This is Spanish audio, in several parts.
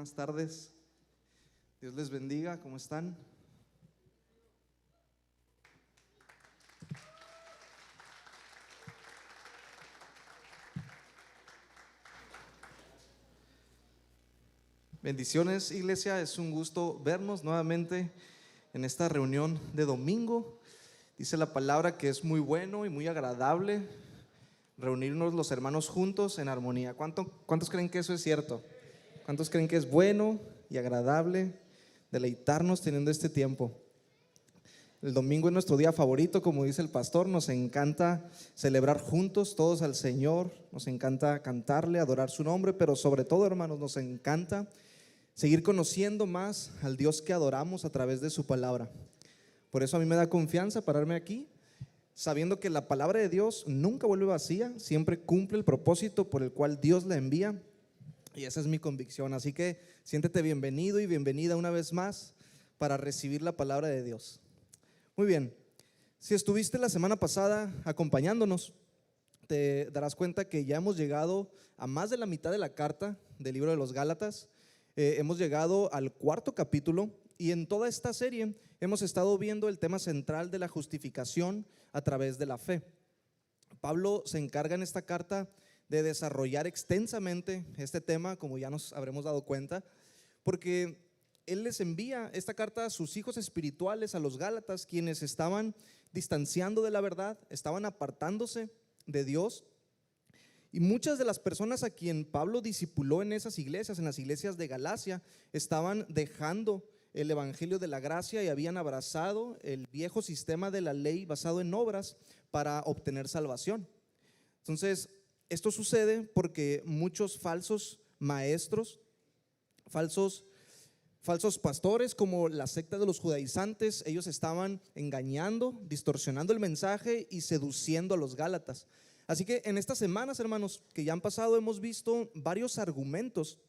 buenas tardes. Dios les bendiga, ¿cómo están? Bendiciones, iglesia, es un gusto vernos nuevamente en esta reunión de domingo. Dice la palabra que es muy bueno y muy agradable reunirnos los hermanos juntos en armonía. ¿Cuántos creen que eso es cierto? ¿Cuántos creen que es bueno y agradable deleitarnos teniendo este tiempo? El domingo es nuestro día favorito, como dice el pastor. Nos encanta celebrar juntos todos al Señor, nos encanta cantarle, adorar su nombre, pero sobre todo, hermanos, nos encanta seguir conociendo más al Dios que adoramos a través de su palabra. Por eso a mí me da confianza pararme aquí, sabiendo que la palabra de Dios nunca vuelve vacía, siempre cumple el propósito por el cual Dios la envía, y esa es mi convicción. Así que siéntete bienvenido y bienvenida una vez más para recibir la palabra de Dios. Muy bien, si estuviste la semana pasada acompañándonos, te darás cuenta que ya hemos llegado a más de la mitad de la carta del libro de los Gálatas. Hemos llegado al cuarto capítulo y en toda esta serie hemos estado viendo el tema central de la justificación a través de la fe. Pablo se encarga en esta carta de desarrollar extensamente este tema, como ya nos habremos dado cuenta, porque él les envía esta carta a sus hijos espirituales, a los Gálatas, quienes estaban distanciando de la verdad, estaban apartándose de Dios. Y muchas de las personas a quien Pablo discipuló en esas iglesias, en las iglesias de Galacia, estaban dejando el evangelio de la gracia y habían abrazado el viejo sistema de la ley basado en obras para obtener salvación. Entonces, esto sucede porque muchos falsos maestros, falsos pastores, como la secta de los judaizantes, ellos estaban engañando, distorsionando el mensaje y seduciendo a los Gálatas. Así que en estas semanas, hermanos, que ya han pasado, hemos visto varios argumentos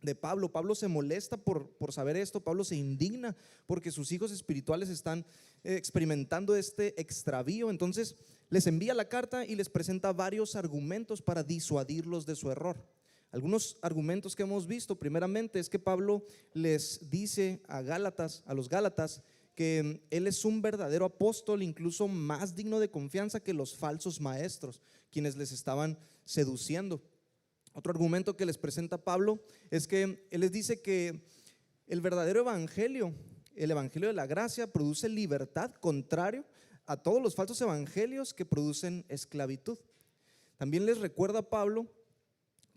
de Pablo. Pablo se molesta por saber esto. Pablo se indigna porque sus hijos espirituales están experimentando este extravío. Entonces les envía la carta y les presenta varios argumentos para disuadirlos de su error. Algunos argumentos que hemos visto, primeramente, es que Pablo les dice a los Gálatas, que él es un verdadero apóstol, incluso más digno de confianza que los falsos maestros, quienes les estaban seduciendo. Otro argumento que les presenta Pablo es que él les dice que el verdadero evangelio, el evangelio de la gracia, produce libertad, contrario a todos los falsos evangelios que producen esclavitud. También les recuerda a Pablo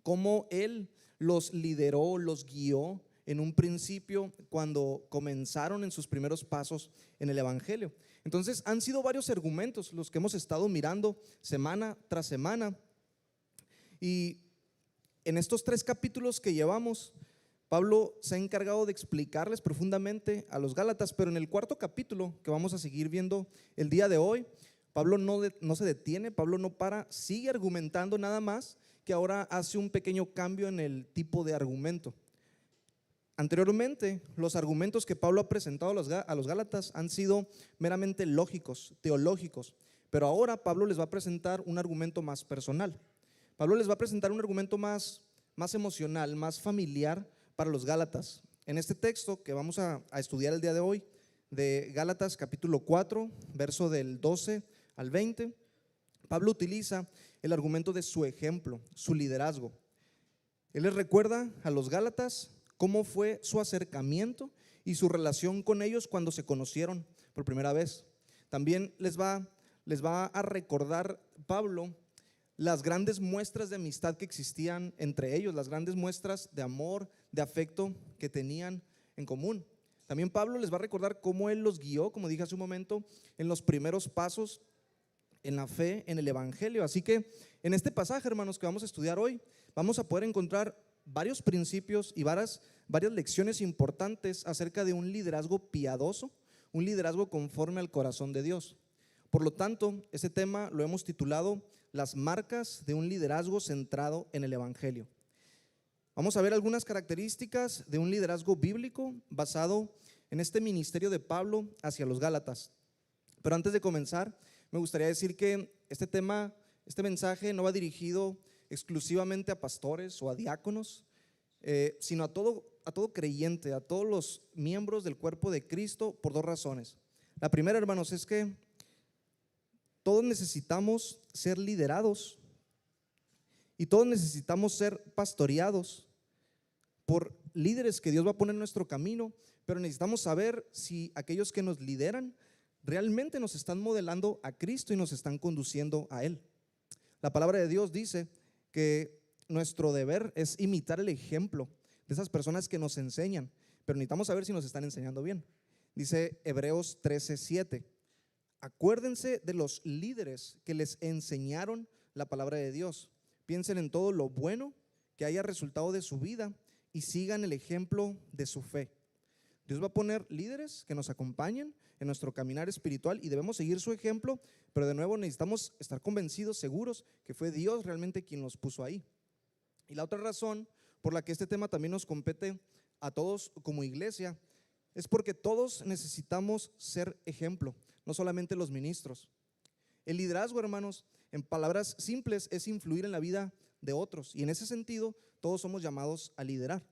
cómo él los lideró, los guió en un principio cuando comenzaron en sus primeros pasos en el evangelio. Entonces han sido varios argumentos los que hemos estado mirando semana tras semana, y en estos 3 capítulos que llevamos, Pablo se ha encargado de explicarles profundamente a los Gálatas, pero en el cuarto capítulo que vamos a seguir viendo el día de hoy, Pablo no se detiene, Pablo no para, sigue argumentando, nada más que ahora hace un pequeño cambio en el tipo de argumento. Anteriormente, los argumentos que Pablo ha presentado a los Gálatas han sido meramente lógicos, teológicos, pero ahora Pablo les va a presentar un argumento más personal. Pablo les va a presentar un argumento más emocional, más familiar para los Gálatas. En este texto que vamos a estudiar el día de hoy, de Gálatas capítulo 4, verso del 12 al 20, Pablo utiliza el argumento de su ejemplo, su liderazgo. Él les recuerda a los Gálatas cómo fue su acercamiento y su relación con ellos cuando se conocieron por primera vez. También les va a recordar Pablo las grandes muestras de amistad que existían entre ellos, las grandes muestras de amor, de afecto que tenían en común. También Pablo les va a recordar cómo él los guió, como dije hace un momento, en los primeros pasos en la fe, en el evangelio. Así que en este pasaje, hermanos, que vamos a estudiar hoy, vamos a poder encontrar varios principios y varias lecciones importantes acerca de un liderazgo piadoso, un liderazgo conforme al corazón de Dios. Por lo tanto, este tema lo hemos titulado Las marcas de un liderazgo centrado en el evangelio. Vamos a ver algunas características de un liderazgo bíblico basado en este ministerio de Pablo hacia los Gálatas. Pero antes de comenzar, me gustaría decir que este mensaje no va dirigido exclusivamente a pastores o a diáconos, sino a a todo creyente, a todos los miembros del cuerpo de Cristo por dos razones. La primera, hermanos, es que todos necesitamos ser liderados y todos necesitamos ser pastoreados por líderes que Dios va a poner en nuestro camino, pero necesitamos saber si aquellos que nos lideran realmente nos están modelando a Cristo y nos están conduciendo a Él. La palabra de Dios dice que nuestro deber es imitar el ejemplo de esas personas que nos enseñan, pero necesitamos saber si nos están enseñando bien. Dice Hebreos 13:7, acuérdense de los líderes que les enseñaron la palabra de Dios. Piensen en todo lo bueno que haya resultado de su vida y sigan el ejemplo de su fe. Dios va a poner líderes que nos acompañen en nuestro caminar espiritual y debemos seguir su ejemplo, pero de nuevo necesitamos estar convencidos, seguros que fue Dios realmente quien nos puso ahí. Y la otra razón por la que este tema también nos compete a todos como iglesia es porque todos necesitamos ser ejemplo, no solamente los ministros. El liderazgo, hermanos, en palabras simples, es influir en la vida de otros, y en ese sentido todos somos llamados a liderar.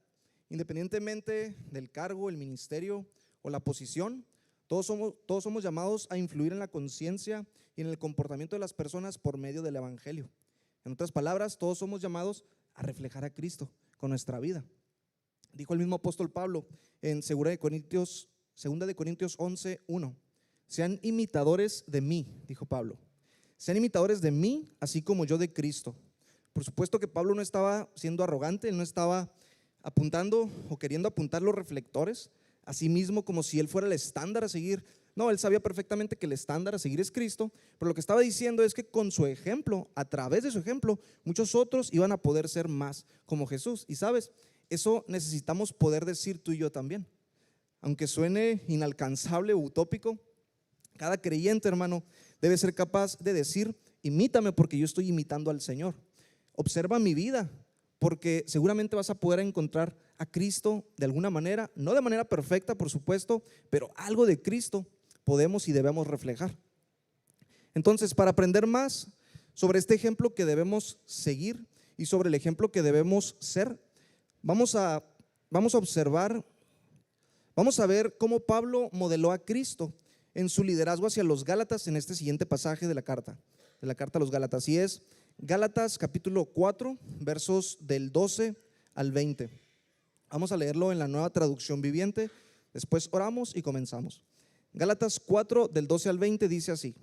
Independientemente del cargo, el ministerio o la posición, todos somos llamados a influir en la conciencia y en el comportamiento de las personas por medio del evangelio. En otras palabras, todos somos llamados a reflejar a Cristo con nuestra vida. Dijo el mismo apóstol Pablo en 2 de Corintios 11:1, sean imitadores de mí, dijo Pablo, sean imitadores de mí, así como yo de Cristo. Por supuesto que Pablo no estaba siendo arrogante, él no estaba apuntando o queriendo apuntar los reflectores a sí mismo como si él fuera el estándar a seguir. No, él sabía perfectamente que el estándar a seguir es Cristo, pero lo que estaba diciendo es que con su ejemplo, a través de su ejemplo, muchos otros iban a poder ser más como Jesús. Y sabes, eso necesitamos poder decir tú y yo también. Aunque suene inalcanzable o utópico, cada creyente, hermano, debe ser capaz de decir, imítame porque yo estoy imitando al Señor. Observa mi vida, porque seguramente vas a poder encontrar a Cristo de alguna manera, no de manera perfecta, por supuesto, pero algo de Cristo podemos y debemos reflejar. Entonces, para aprender más sobre este ejemplo que debemos seguir y sobre el ejemplo que debemos ser, vamos a observar, vamos a ver cómo Pablo modeló a Cristo en su liderazgo hacia los Gálatas en este siguiente pasaje de la carta a los Gálatas, y es Gálatas capítulo 4, versos del 12 al 20. Vamos a leerlo en la Nueva Traducción Viviente, después oramos y comenzamos. Gálatas 4 del 12 al 20 dice así: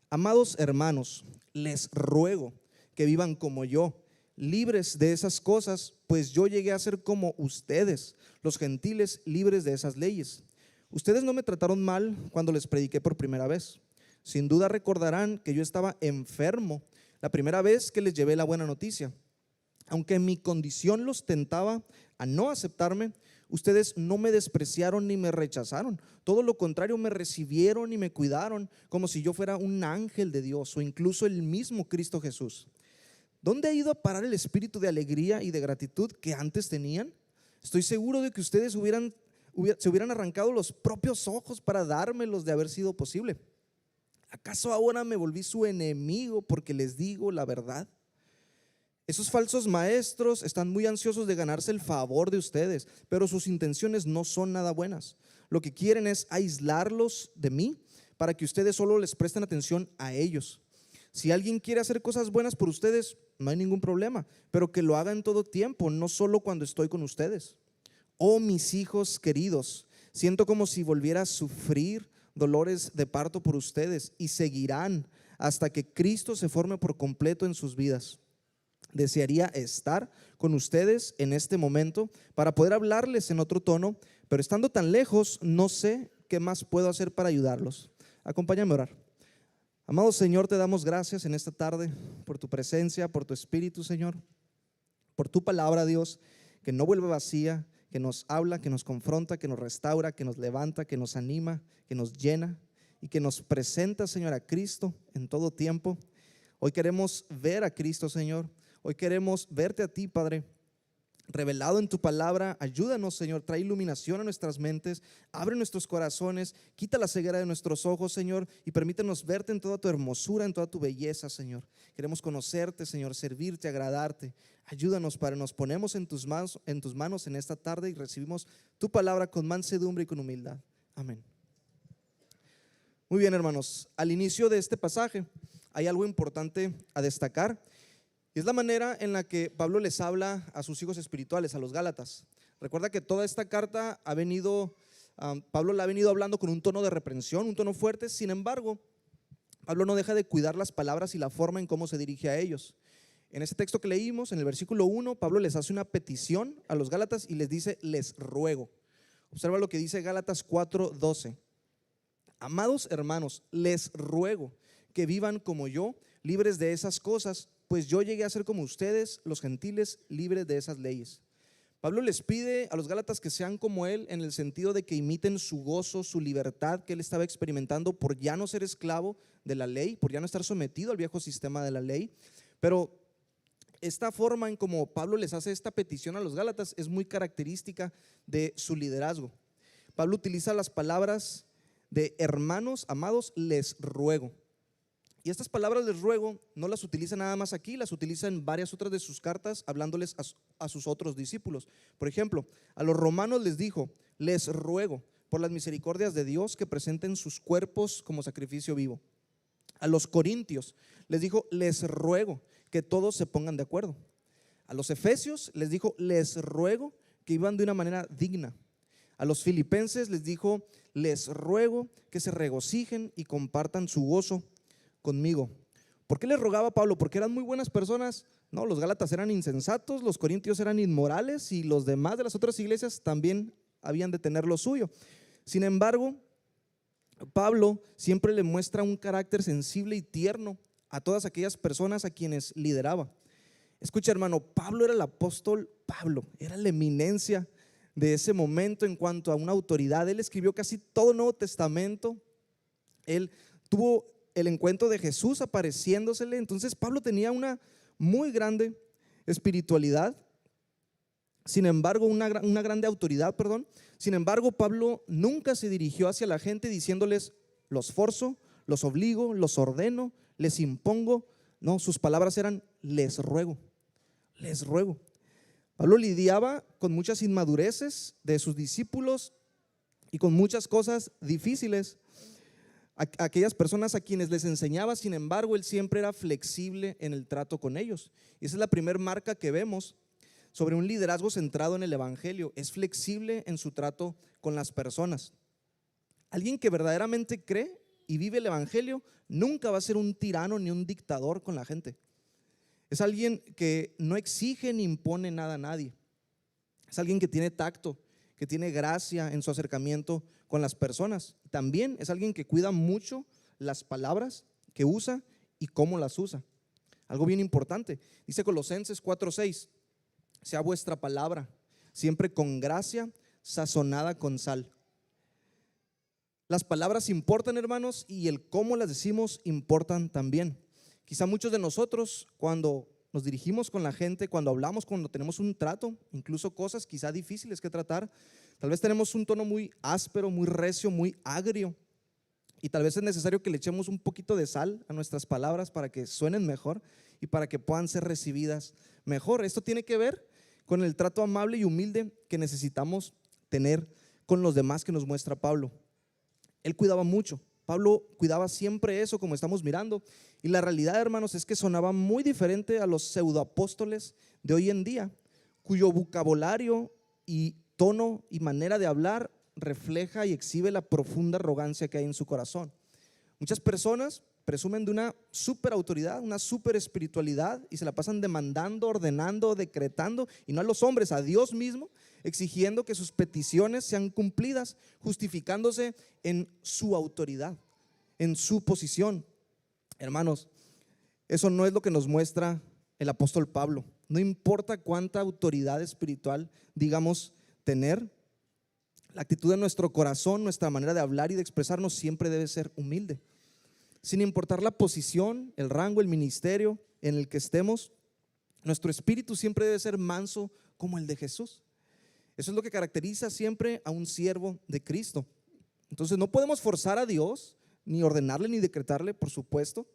amados hermanos, les ruego que vivan como yo, libres de esas cosas, pues yo llegué a ser como ustedes, los gentiles, libres de esas leyes. Ustedes no me trataron mal cuando les prediqué por primera vez. Sin duda recordarán que yo estaba enfermo la primera vez que les llevé la buena noticia. Aunque mi condición los tentaba a no aceptarme, ustedes no me despreciaron ni me rechazaron. Todo lo contrario, me recibieron y me cuidaron como si yo fuera un ángel de Dios o incluso el mismo Cristo Jesús. ¿Dónde ha ido a parar el espíritu de alegría y de gratitud que antes tenían? Estoy seguro de que ustedes se hubieran arrancado los propios ojos para dármelos de haber sido posible. ¿Acaso ahora me volví su enemigo porque les digo la verdad? Esos falsos maestros están muy ansiosos de ganarse el favor de ustedes, pero sus intenciones no son nada buenas. Lo que quieren es aislarlos de mí para que ustedes solo les presten atención a ellos. Si alguien quiere hacer cosas buenas por ustedes, no hay ningún problema, pero que lo haga en todo tiempo, no solo cuando estoy con ustedes. Oh, mis hijos queridos, siento como si volviera a sufrir dolores de parto por ustedes y seguirán hasta que Cristo se forme por completo en sus vidas. Desearía estar con ustedes en este momento para poder hablarles en otro tono, pero estando tan lejos no sé qué más puedo hacer para ayudarlos. Acompáñame a orar. Amado Señor, te damos gracias en esta tarde por tu presencia, por tu Espíritu, Señor, por tu palabra, Dios, que no vuelve vacía, que nos habla, que nos confronta, que nos restaura, que nos levanta, que nos anima, que nos llena y que nos presenta, Señor, a Cristo en todo tiempo. Hoy queremos ver a Cristo, Señor. Hoy queremos verte a ti, Padre. revelado en tu palabra. Ayúdanos, Señor, trae iluminación a nuestras mentes, abre nuestros corazones, quita la ceguera de nuestros ojos, Señor, y permítenos verte en toda tu hermosura, en toda tu belleza, Señor. Queremos conocerte, Señor, servirte, agradarte. Ayúdanos, Padre, nos ponemos en tus manos en esta tarde y recibimos tu palabra con mansedumbre y con humildad. Amén. Muy bien, hermanos, al inicio de este pasaje hay algo importante a destacar. Y es la manera en la que Pablo les habla a sus hijos espirituales, a los Gálatas. Recuerda que toda esta carta Pablo la ha venido hablando con un tono de reprensión, un tono fuerte. Sin embargo, Pablo no deja de cuidar las palabras y la forma en cómo se dirige a ellos. En ese texto que leímos, en el versículo 1, Pablo les hace una petición a los Gálatas y les dice: les ruego. Observa lo que dice Gálatas 4:12. Amados hermanos, les ruego que vivan como yo, libres de esas cosas, pues yo llegué a ser como ustedes, los gentiles, libres de esas leyes. Pablo les pide a los Gálatas que sean como él, en el sentido de que imiten su gozo, su libertad que él estaba experimentando por ya no ser esclavo de la ley, por ya no estar sometido al viejo sistema de la ley. Pero esta forma en como Pablo les hace esta petición a los Gálatas es muy característica de su liderazgo. Pablo utiliza las palabras de hermanos, amados, les ruego. Y estas palabras les ruego no las utiliza nada más aquí, las utiliza en varias otras de sus cartas, hablándoles a sus otros discípulos. Por ejemplo, a los romanos les dijo: les ruego por las misericordias de Dios que presenten sus cuerpos como sacrificio vivo. A los corintios les dijo: les ruego que todos se pongan de acuerdo. A los efesios les dijo: les ruego que vivan de una manera digna. A los filipenses les dijo: les ruego que se regocijen y compartan su gozo conmigo. ¿Por qué les rogaba Pablo? ¿Porque eran muy buenas personas? No, los Gálatas eran insensatos, los corintios eran inmorales y los demás de las otras iglesias también habían de tener lo suyo. Sin embargo, Pablo siempre le muestra un carácter sensible y tierno a todas aquellas personas a quienes lideraba. Escucha, hermano, Pablo era el apóstol Pablo, era la eminencia de ese momento en cuanto a una autoridad. Él escribió casi todo el Nuevo Testamento. Él tuvo el encuentro de Jesús apareciéndosele. Entonces Pablo tenía una muy grande espiritualidad, sin embargo una grande autoridad, perdón. Sin embargo, Pablo nunca se dirigió hacia la gente diciéndoles: los forzo, los obligo, los ordeno, les impongo. No, sus palabras eran: les ruego, les ruego. Pablo lidiaba con muchas inmadureces de sus discípulos y con muchas cosas difíciles. Aquellas personas a quienes les enseñaba, sin embargo, él siempre era flexible en el trato con ellos. Y esa es la primera marca que vemos sobre un liderazgo centrado en el evangelio: es flexible en su trato con las personas. Alguien que verdaderamente cree y vive el evangelio nunca va a ser un tirano ni un dictador con la gente. Es alguien que no exige ni impone nada a nadie. Es alguien que tiene tacto, que tiene gracia en su acercamiento con las personas. También es alguien que cuida mucho las palabras que usa y cómo las usa. Algo bien importante, dice Colosenses 4:6: sea vuestra palabra siempre con gracia, sazonada con sal. Las palabras importan, hermanos, y el cómo las decimos importan también. Quizá muchos de nosotros, cuando nos dirigimos con la gente, cuando hablamos, cuando tenemos un trato, incluso cosas quizá difíciles que tratar, tal vez tenemos un tono muy áspero, muy recio, muy agrio, y tal vez es necesario que le echemos un poquito de sal a nuestras palabras para que suenen mejor y para que puedan ser recibidas mejor. Esto tiene que ver con el trato amable y humilde que necesitamos tener con los demás que nos muestra Pablo. Él cuidaba mucho. Pablo cuidaba siempre eso, como estamos mirando. Y la realidad, hermanos, es que sonaba muy diferente a los pseudoapóstoles de hoy en día, cuyo vocabulario y tono y manera de hablar refleja y exhibe la profunda arrogancia que hay en su corazón. Muchas personas presumen de una super autoridad, una super espiritualidad, y se la pasan demandando, ordenando, decretando, y no a los hombres, a Dios mismo, exigiendo que sus peticiones sean cumplidas, justificándose en su autoridad, en su posición. Hermanos, eso no es lo que nos muestra el apóstol Pablo. No importa cuánta autoridad espiritual digamos tener, la actitud de nuestro corazón, nuestra manera de hablar y de expresarnos siempre debe ser humilde. Sin importar la posición, el rango, el ministerio en el que estemos, Nuestro espíritu siempre debe ser manso como el de Jesús. Eso es lo que caracteriza siempre a un siervo de Cristo. Entonces no podemos forzar a Dios, ni ordenarle, ni decretarle, por supuesto.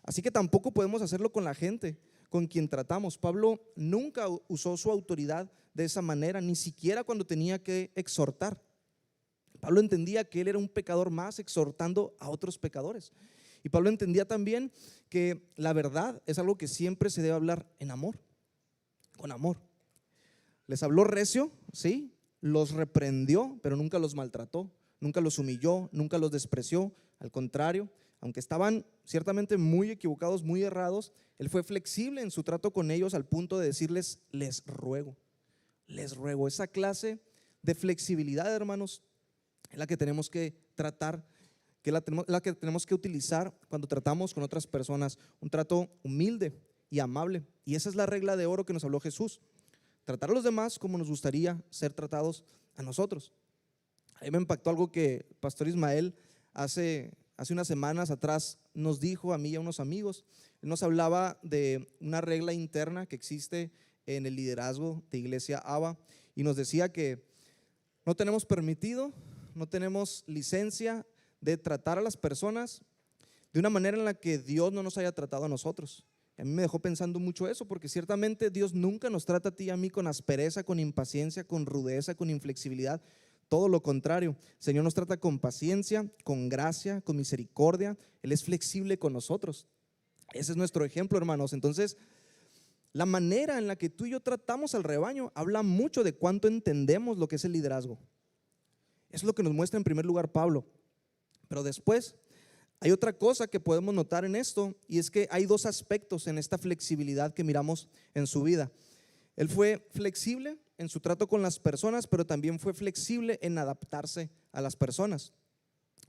Así que tampoco podemos hacerlo con la gente con quien tratamos. Pablo nunca usó su autoridad de esa manera, ni siquiera cuando tenía que exhortar. Pablo entendía que él era un pecador más exhortando a otros pecadores. Y Pablo entendía también que la verdad es algo que siempre se debe hablar en amor, con amor. Les habló recio, sí, los reprendió, pero nunca los maltrató, nunca los humilló, nunca los despreció. Al contrario, aunque estaban ciertamente muy equivocados, muy errados, él fue flexible en su trato con ellos al punto de decirles, les ruego. Esa clase de flexibilidad, hermanos, es la que tenemos que tratar, que es la que tenemos que utilizar cuando tratamos con otras personas, un trato humilde y amable. Y esa es la regla de oro que nos habló Jesús: tratar a los demás como nos gustaría ser tratados a nosotros. A mí me impactó algo que Pastor Ismael hace unas semanas atrás nos dijo a mí y a unos amigos. Él nos hablaba de una regla interna que existe en el liderazgo de Iglesia ABA, y nos decía que no tenemos permitido, no tenemos licencia de tratar a las personas de una manera en la que Dios no nos haya tratado a nosotros. A mí me dejó pensando mucho eso, porque ciertamente Dios nunca nos trata a ti y a mí con aspereza, con impaciencia, con rudeza, con inflexibilidad. Todo lo contrario, el Señor nos trata con paciencia, con gracia, con misericordia. Él es flexible con nosotros. Ese es nuestro ejemplo, hermanos. Entonces, la manera en la que tú y yo tratamos al rebaño habla mucho de cuánto entendemos lo que es el liderazgo. Eso es lo que nos muestra en primer lugar Pablo. Pero después hay otra cosa que podemos notar en esto, y es que hay dos aspectos en esta flexibilidad que miramos en su vida. Él fue flexible en su trato con las personas, pero también fue flexible en adaptarse a las personas.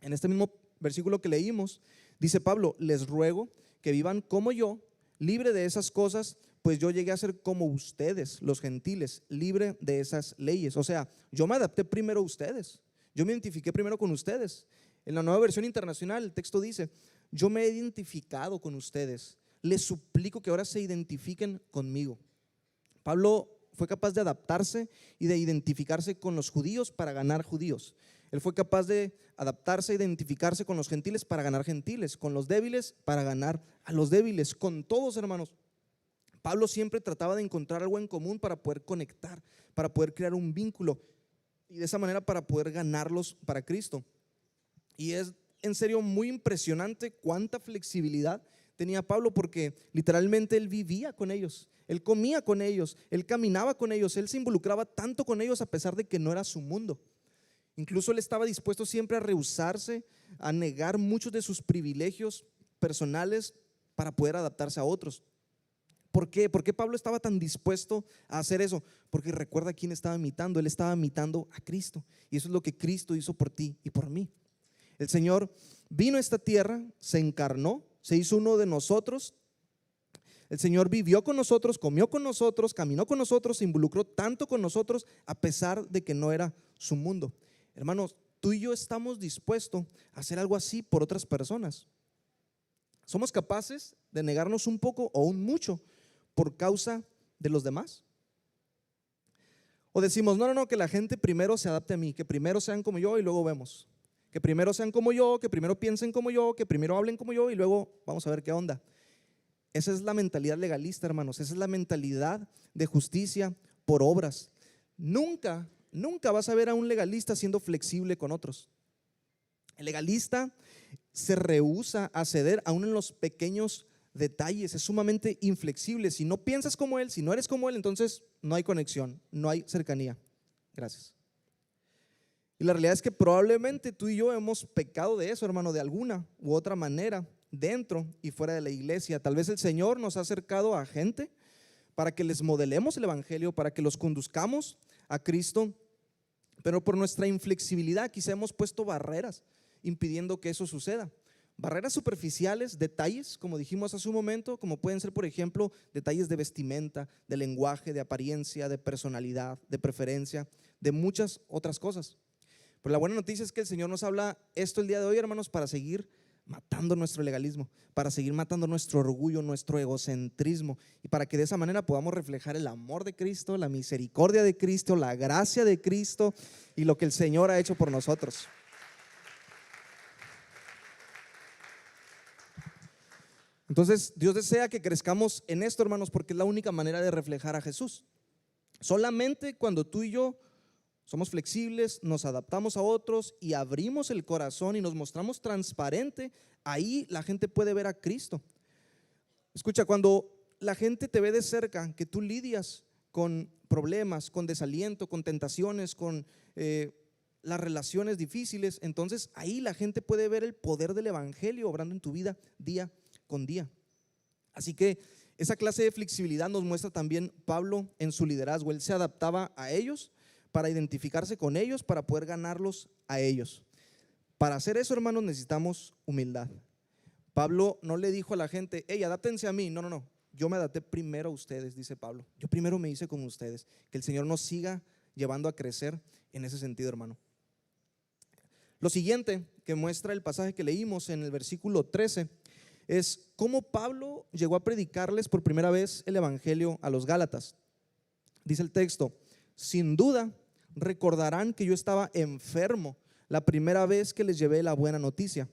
En este mismo versículo que leímos, dice Pablo, les ruego que vivan como yo, libre de esas cosas, pues yo llegué a ser como ustedes, los gentiles, libre de esas leyes. O sea, yo me adapté primero a ustedes, yo me identifiqué primero con ustedes. En la Nueva Versión Internacional el texto dice, yo me he identificado con ustedes, les suplico que ahora se identifiquen conmigo. Pablo fue capaz de adaptarse y de identificarse con los judíos para ganar judíos. Él fue capaz de adaptarse e identificarse con los gentiles para ganar gentiles, con los débiles para ganar a los débiles, con todos, hermanos. Pablo siempre trataba de encontrar algo en común para poder conectar, para poder crear un vínculo, y de esa manera para poder ganarlos para Cristo. Y es en serio muy impresionante cuánta flexibilidad tenía Pablo, porque literalmente él vivía con ellos, él comía con ellos, él caminaba con ellos, él se involucraba tanto con ellos a pesar de que no era su mundo. Incluso él estaba dispuesto siempre a rehusarse, a negar muchos de sus privilegios personales para poder adaptarse a otros. ¿Por qué? ¿Por qué Pablo estaba tan dispuesto a hacer eso? Porque recuerda a quién estaba imitando. Él estaba imitando a Cristo, y eso es lo que Cristo hizo por ti y por mí. El Señor vino a esta tierra, se encarnó, se hizo uno de nosotros. El Señor vivió con nosotros, comió con nosotros, caminó con nosotros, se involucró tanto con nosotros a pesar de que no era su mundo. Hermanos, tú y yo estamos dispuestos a hacer algo así por otras personas. ¿Somos capaces de negarnos un poco o un mucho por causa de los demás? O decimos, no, que la gente primero se adapte a mí, que primero sean como yo y luego vemos. Que primero sean como yo, que primero piensen como yo, que primero hablen como yo y luego vamos a ver qué onda. Esa es la mentalidad legalista, hermanos. Esa es la mentalidad de justicia por obras. Nunca vas a ver a un legalista siendo flexible con otros. El legalista se rehúsa a ceder aún en los pequeños detalles, es sumamente inflexible. Si no piensas como él, si no eres como él, entonces no hay conexión, no hay cercanía. Gracias. Y la realidad es que probablemente tú y yo hemos pecado de eso, hermano, de alguna u otra manera, dentro y fuera de la iglesia. Tal vez el Señor nos ha acercado a gente para que les modelemos el evangelio, para que los conduzcamos a Cristo, pero por nuestra inflexibilidad quizá hemos puesto barreras impidiendo que eso suceda. Barreras superficiales, detalles, como dijimos hace un momento, como pueden ser, por ejemplo, detalles de vestimenta, de lenguaje, de apariencia, de personalidad, de preferencia, de muchas otras cosas. Pero la buena noticia es que el Señor nos habla esto el día de hoy, hermanos, para seguir matando nuestro legalismo, para seguir matando nuestro orgullo, nuestro egocentrismo, y para que de esa manera podamos reflejar el amor de Cristo, la misericordia de Cristo, la gracia de Cristo y lo que el Señor ha hecho por nosotros. Entonces, Dios desea que crezcamos en esto, hermanos, porque es la única manera de reflejar a Jesús. Solamente cuando tú y yo somos flexibles, nos adaptamos a otros y abrimos el corazón y nos mostramos transparente, ahí la gente puede ver a Cristo. Escucha, cuando la gente te ve de cerca, que tú lidias con problemas, con desaliento, con tentaciones, con las relaciones difíciles, entonces ahí la gente puede ver el poder del evangelio obrando en tu vida día con día. Así que esa clase de flexibilidad nos muestra también Pablo en su liderazgo. Él se adaptaba a ellos para identificarse con ellos, para poder ganarlos a ellos. Para hacer eso, hermanos, necesitamos humildad. Pablo no le dijo a la gente: hey, adáptense a mí. No, no, no, yo me adapté primero a ustedes, dice Pablo. Yo primero me hice con ustedes. Que el Señor nos siga llevando a crecer en ese sentido, hermano. Lo siguiente que muestra el pasaje que leímos en el versículo 13 es cómo Pablo llegó a predicarles por primera vez el evangelio a los Gálatas. Dice el texto: sin duda recordarán que yo estaba enfermo la primera vez que les llevé la buena noticia.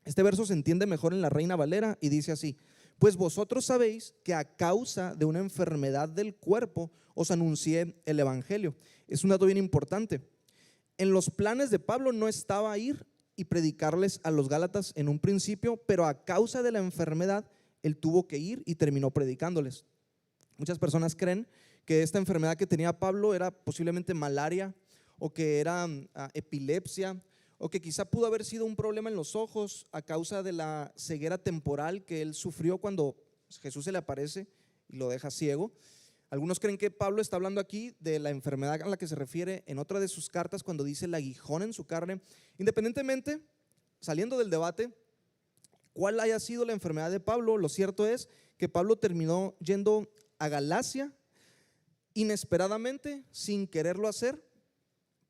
Este verso se entiende mejor en la Reina Valera y dice así: pues vosotros sabéis que a causa de una enfermedad del cuerpo os anuncié el evangelio. Es un dato bien importante. En los planes de Pablo no estaba ir y predicarles a los Gálatas en un principio, pero a causa de la enfermedad él tuvo que ir y terminó predicándoles. Muchas personas creen que esta enfermedad que tenía Pablo era posiblemente malaria, o que era epilepsia, o que quizá pudo haber sido un problema en los ojos a causa de la ceguera temporal que él sufrió cuando Jesús se le aparece y lo deja ciego. Algunos creen que Pablo está hablando aquí de la enfermedad a la que se refiere en otra de sus cartas cuando dice el aguijón en su carne. Independientemente, saliendo del debate, cuál haya sido la enfermedad de Pablo, lo cierto es que Pablo terminó yendo a Galacia inesperadamente, sin quererlo hacer,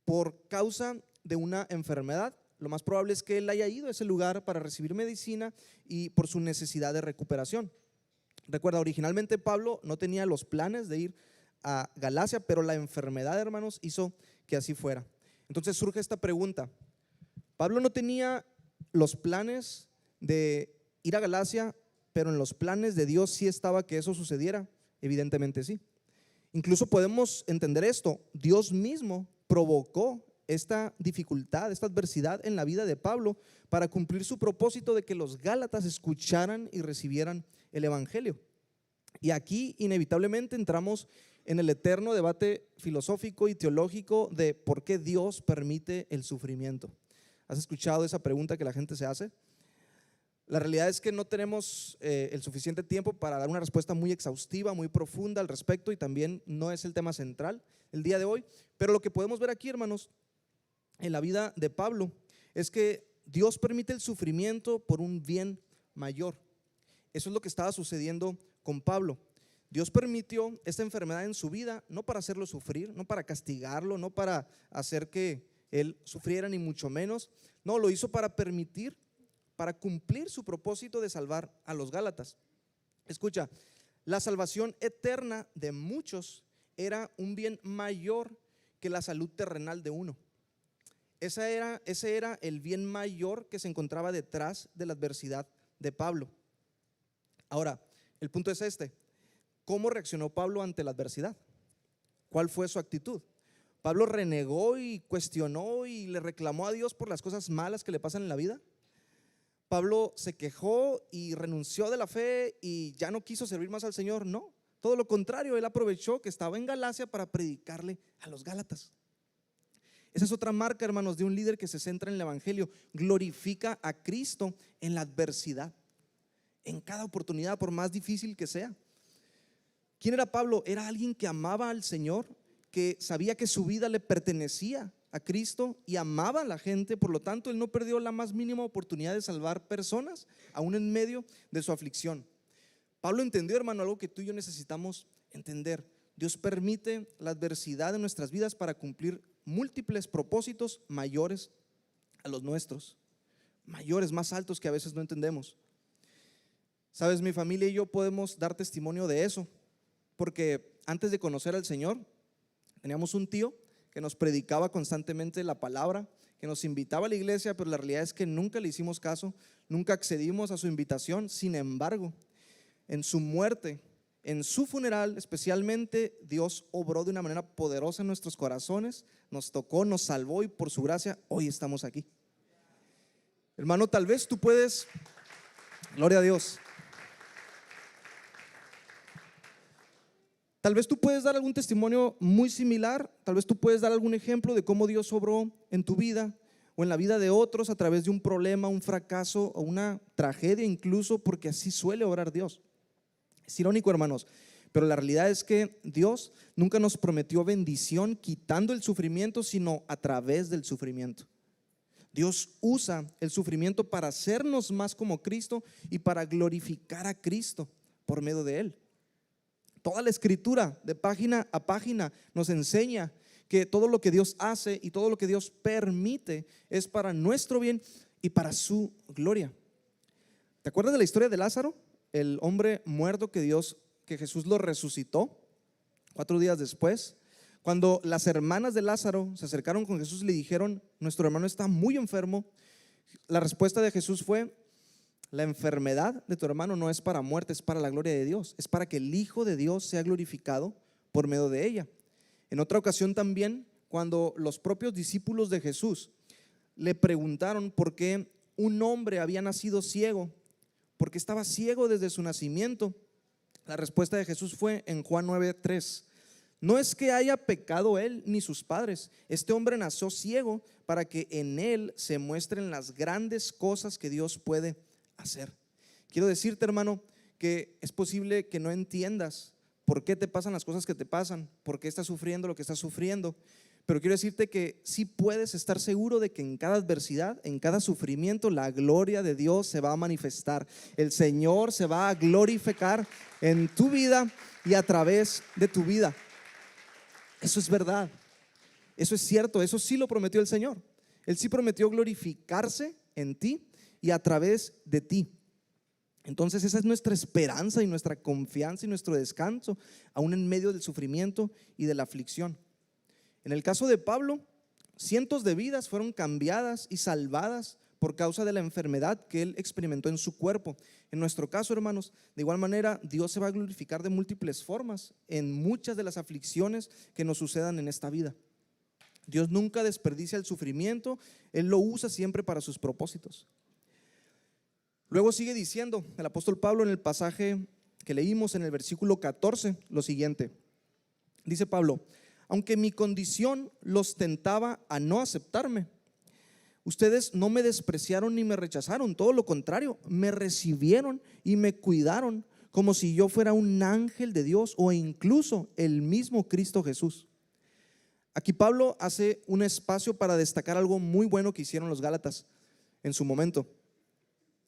por causa de una enfermedad. Lo más probable es que él haya ido a ese lugar para recibir medicina y por su necesidad de recuperación. Recuerda, originalmente Pablo no tenía los planes de ir a Galacia, pero la enfermedad, hermanos, hizo que así fuera. Entonces surge esta pregunta: Pablo no tenía los planes de ir a Galacia, pero en los planes de Dios sí estaba que eso sucediera. Evidentemente sí. Incluso podemos entender esto: Dios mismo provocó esta dificultad, esta adversidad en la vida de Pablo para cumplir su propósito de que los Gálatas escucharan y recibieran el evangelio. Y aquí inevitablemente entramos en el eterno debate filosófico y teológico de por qué Dios permite el sufrimiento. ¿Has escuchado esa pregunta que la gente se hace? La realidad es que no tenemos el suficiente tiempo para dar una respuesta muy exhaustiva, muy profunda al respecto, y también no es el tema central el día de hoy. Pero lo que podemos ver aquí, hermanos, en la vida de Pablo es que Dios permite el sufrimiento por un bien mayor. Eso es lo que estaba sucediendo con Pablo. Dios permitió esta enfermedad en su vida no para hacerlo sufrir, no para castigarlo, no para hacer que él sufriera, ni mucho menos. No, lo hizo para permitir, para cumplir su propósito de salvar a los Gálatas. Escucha, la salvación eterna de muchos era un bien mayor que la salud terrenal de uno. Ese era el bien mayor que se encontraba detrás de la adversidad de Pablo. Ahora, el punto es este: ¿cómo reaccionó Pablo ante la adversidad? ¿Cuál fue su actitud? ¿Pablo renegó y cuestionó y le reclamó a Dios por las cosas malas que le pasan en la vida? ¿Pablo se quejó y renunció de la fe y ya no quiso servir más al Señor? No, todo lo contrario, él aprovechó que estaba en Galacia para predicarle a los Gálatas. Esa es otra marca, hermanos, de un líder que se centra en el evangelio. Glorifica a Cristo en la adversidad, en cada oportunidad, por más difícil que sea. ¿Quién era Pablo? Era alguien que amaba al Señor, que sabía que su vida le pertenecía a Cristo y amaba a la gente. Por lo tanto, él no perdió la más mínima oportunidad de salvar personas, aún en medio de su aflicción. Pablo entendió, hermano, algo que tú y yo necesitamos entender: Dios permite la adversidad en nuestras vidas para cumplir múltiples propósitos mayores a los nuestros. mayores, más altos que a veces no entendemos. Sabes, mi familia y yo podemos dar testimonio de eso, porque antes de conocer al Señor, teníamos un tío que nos predicaba constantemente la palabra, que nos invitaba a la iglesia, pero la realidad es que nunca le hicimos caso, nunca accedimos a su invitación. Sin embargo, en su muerte, en su funeral especialmente, Dios obró de una manera poderosa en nuestros corazones, nos tocó, nos salvó y por su gracia hoy estamos aquí. Hermano, tal vez tú puedes, gloria a Dios, tal vez tú puedes dar algún testimonio muy similar, tal vez tú puedes dar algún ejemplo de cómo Dios obró en tu vida o en la vida de otros a través de un problema, un fracaso o una tragedia incluso, porque así suele obrar Dios. Es irónico, hermanos, pero la realidad es que Dios nunca nos prometió bendición quitando el sufrimiento, sino a través del sufrimiento. Dios usa el sufrimiento para hacernos más como Cristo y para glorificar a Cristo por medio de Él. Toda la escritura de página a página nos enseña que todo lo que Dios hace y todo lo que Dios permite es para nuestro bien y para su gloria. ¿Te acuerdas de la historia de Lázaro? El hombre muerto que Jesús lo resucitó 4 días después. Cuando las hermanas de Lázaro se acercaron con Jesús y le dijeron: nuestro hermano está muy enfermo, la respuesta de Jesús fue: la enfermedad de tu hermano no es para muerte, es para la gloria de Dios, es para que el Hijo de Dios sea glorificado por medio de ella. En otra ocasión también, cuando los propios discípulos de Jesús le preguntaron por qué un hombre había nacido ciego, porque estaba ciego desde su nacimiento, la respuesta de Jesús fue en Juan 9:3: no es que haya pecado él ni sus padres, este hombre nació ciego para que en él se muestren las grandes cosas que Dios puede hacer. Quiero decirte, hermano, que es posible que no entiendas por qué te pasan las cosas que te pasan, por qué estás sufriendo lo que estás sufriendo, pero quiero decirte que sí puedes estar seguro de que en cada adversidad, en cada sufrimiento, la gloria de Dios se va a manifestar. El Señor se va a glorificar en tu vida y a través de tu vida. Eso es verdad, eso es cierto, eso sí lo prometió el Señor. Él sí prometió glorificarse en ti y a través de ti. Entonces esa es nuestra esperanza y nuestra confianza y nuestro descanso, aún en medio del sufrimiento y de la aflicción. En el caso de Pablo, cientos de vidas fueron cambiadas y salvadas por causa de la enfermedad que él experimentó en su cuerpo. En nuestro caso, hermanos, de igual manera, Dios se va a glorificar de múltiples formas en muchas de las aflicciones que nos sucedan en esta vida. Dios nunca desperdicia el sufrimiento, Él lo usa siempre para sus propósitos. Luego sigue diciendo el apóstol Pablo en el pasaje que leímos en el versículo 14 lo siguiente. Dice Pablo: aunque mi condición los tentaba a no aceptarme, ustedes no me despreciaron ni me rechazaron, todo lo contrario, me recibieron y me cuidaron como si yo fuera un ángel de Dios o incluso el mismo Cristo Jesús. Aquí Pablo hace un espacio para destacar algo muy bueno que hicieron los Gálatas en su momento.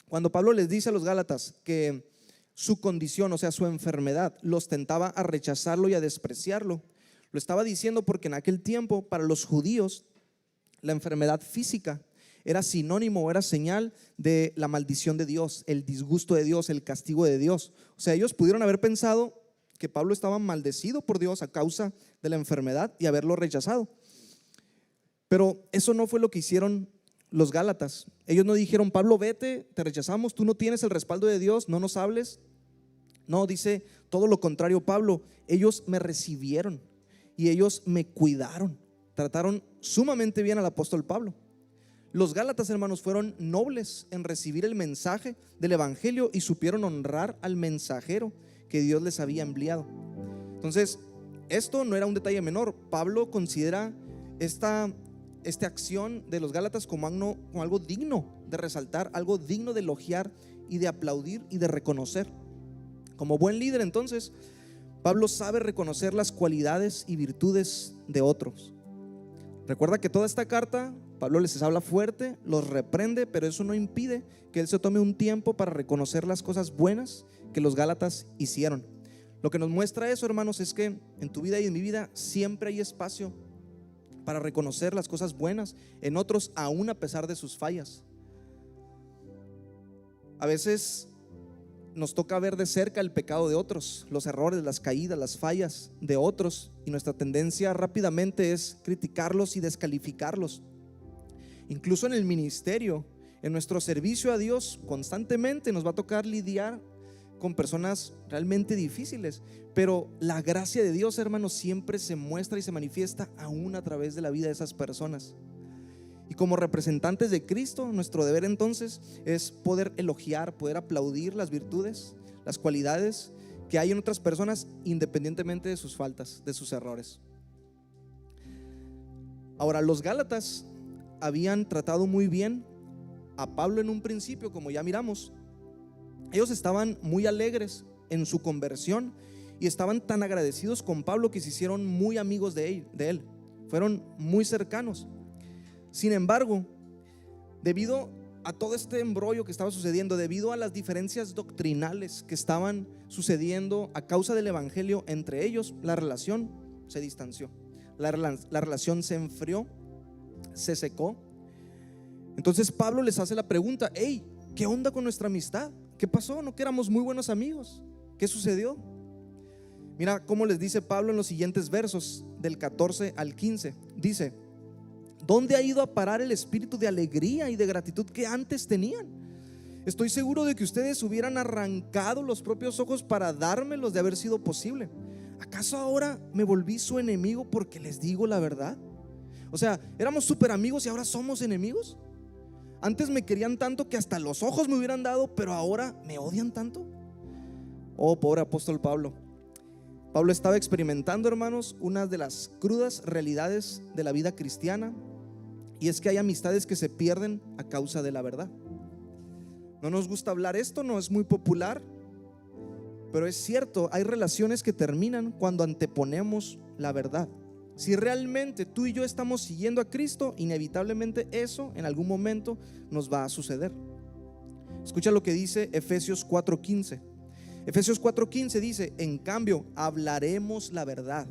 Cuando Pablo les dice a los Gálatas que su condición, o sea, su enfermedad, los tentaba a rechazarlo y a despreciarlo, lo estaba diciendo porque en aquel tiempo para los judíos la enfermedad física era sinónimo o era señal de la maldición de Dios, el disgusto de Dios, el castigo de Dios. O sea, ellos pudieron haber pensado que Pablo estaba maldecido por Dios a causa de la enfermedad y haberlo rechazado. Pero eso no fue lo que hicieron los Gálatas. Ellos no dijeron: Pablo, vete, te rechazamos, tú no tienes el respaldo de Dios, no nos hables. No, dice todo lo contrario Pablo: ellos me recibieron y ellos me cuidaron, trataron sumamente bien al apóstol Pablo. Los Gálatas, hermanos, fueron nobles en recibir el mensaje del evangelio y supieron honrar al mensajero que Dios les había enviado. Entonces, esto no era un detalle menor. Pablo considera esta acción de los Gálatas como algo digno de resaltar, algo digno de elogiar y de aplaudir y de reconocer. Como buen líder, entonces, Pablo sabe reconocer las cualidades y virtudes de otros. Recuerda que toda esta carta Pablo les habla fuerte, los reprende, pero eso no impide que él se tome un tiempo para reconocer las cosas buenas que los Gálatas hicieron. Lo que nos muestra eso, hermanos, es que en tu vida y en mi vida siempre hay espacio para reconocer las cosas buenas en otros, aún a pesar de sus fallas. A veces nos toca ver de cerca el pecado de otros, los errores, las caídas, las fallas de otros, y nuestra tendencia rápidamente es criticarlos y descalificarlos. Incluso en el ministerio, en nuestro servicio a Dios, constantemente nos va a tocar lidiar con personas realmente difíciles, pero la gracia de Dios, hermanos, siempre se muestra y se manifiesta aún a través de la vida de esas personas. Y como representantes de Cristo, nuestro deber entonces es poder elogiar, poder aplaudir las virtudes, las cualidades que hay en otras personas, independientemente de sus faltas, de sus errores. Ahora, los Gálatas habían tratado muy bien a Pablo en un principio, como ya miramos. Ellos estaban muy alegres en su conversión y estaban tan agradecidos con Pablo que se hicieron muy amigos de él. Fueron muy cercanos. Sin embargo, debido a todo este embrollo que estaba sucediendo, debido a las diferencias doctrinales que estaban sucediendo a causa del evangelio entre ellos, la relación se distanció, la relación se enfrió, se secó. Entonces Pablo les hace la pregunta: hey, ¿qué onda con nuestra amistad? ¿Qué pasó? ¿No que éramos muy buenos amigos? ¿Qué sucedió? Mira cómo les dice Pablo en los siguientes versos, del 14 al 15. Dice: ¿dónde ha ido a parar el espíritu de alegría y de gratitud que antes tenían? Estoy seguro de que ustedes hubieran arrancado los propios ojos para dármelos de haber sido posible. ¿Acaso ahora me volví su enemigo porque les digo la verdad? O sea, éramos súper amigos y ahora somos enemigos. Antes me querían tanto que hasta los ojos me hubieran dado, pero ahora me odian tanto. Oh, pobre apóstol Pablo. Pablo estaba experimentando, hermanos, una de las crudas realidades de la vida cristiana, y es que hay amistades que se pierden a causa de la verdad. No nos gusta hablar esto, no es muy popular, pero es cierto, hay relaciones que terminan cuando anteponemos la verdad. Si realmente tú y yo estamos siguiendo a Cristo, inevitablemente eso en algún momento nos va a suceder. Escucha lo que dice Efesios 4:15. Efesios 4:15 dice: en cambio, hablaremos la verdad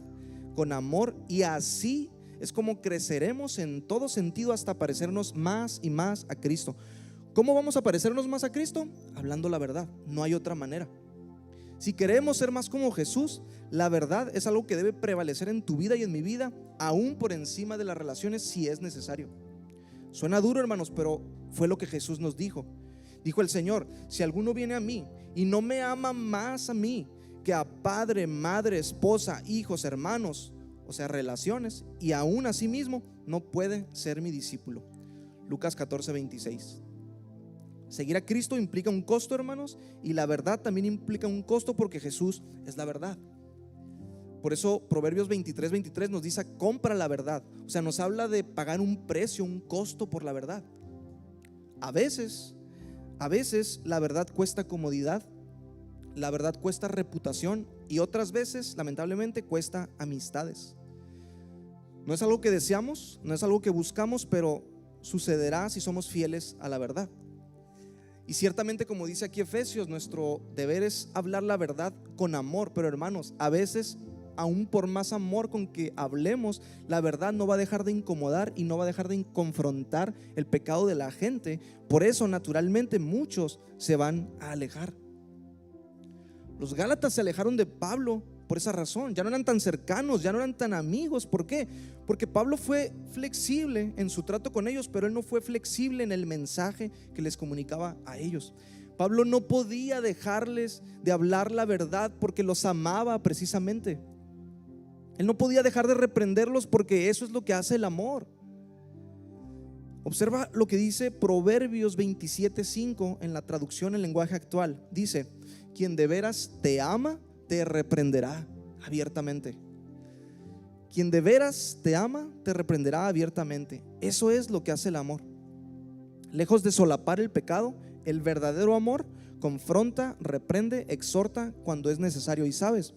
con amor, y así es como creceremos en todo sentido hasta parecernos más y más a Cristo. ¿Cómo vamos a parecernos más a Cristo? Hablando la verdad, no hay otra manera. Si queremos ser más como Jesús, la verdad es algo que debe prevalecer en tu vida y en mi vida, aún por encima de las relaciones, si es necesario. Suena duro, hermanos, pero fue lo que Jesús nos dijo. Dijo el Señor: si alguno viene a mí y no me ama más a mí que a padre, madre, esposa, hijos, hermanos, o sea, relaciones, y aún a sí mismo, no puede ser mi discípulo. Lucas 14:26. Seguir a Cristo implica un costo, hermanos, y la verdad también implica un costo, porque Jesús es la verdad. Por eso Proverbios 23:23 nos dice: compra la verdad. O sea, nos habla de pagar un precio, un costo por la verdad. A veces la verdad cuesta comodidad, la verdad cuesta reputación, y otras veces, lamentablemente, cuesta amistades. No es algo que deseamos, no es algo que buscamos, pero sucederá si somos fieles a la verdad. Y ciertamente, como dice aquí Efesios, nuestro deber es hablar la verdad con amor. Pero, hermanos, a veces, aún por más amor con que hablemos, la verdad no va a dejar de incomodar y no va a dejar de confrontar el pecado de la gente. Por eso, naturalmente, muchos se van a alejar. Los Gálatas se alejaron de Pablo por esa razón. Ya no eran tan cercanos, ya no eran tan amigos. ¿Por qué? Porque Pablo fue flexible en su trato con ellos, pero él no fue flexible en el mensaje que les comunicaba a ellos. Pablo no podía dejarles de hablar la verdad porque los amaba precisamente. Él no podía dejar de reprenderlos porque eso es lo que hace el amor. Observa lo que dice Proverbios 27:5 en la traducción en lenguaje actual. Dice: quien de veras te ama, te reprenderá abiertamente. Quien de veras te ama, te reprenderá abiertamente. Eso es lo que hace el amor. Lejos de solapar el pecado, el verdadero amor confronta, reprende, exhorta cuando es necesario. Y sabes,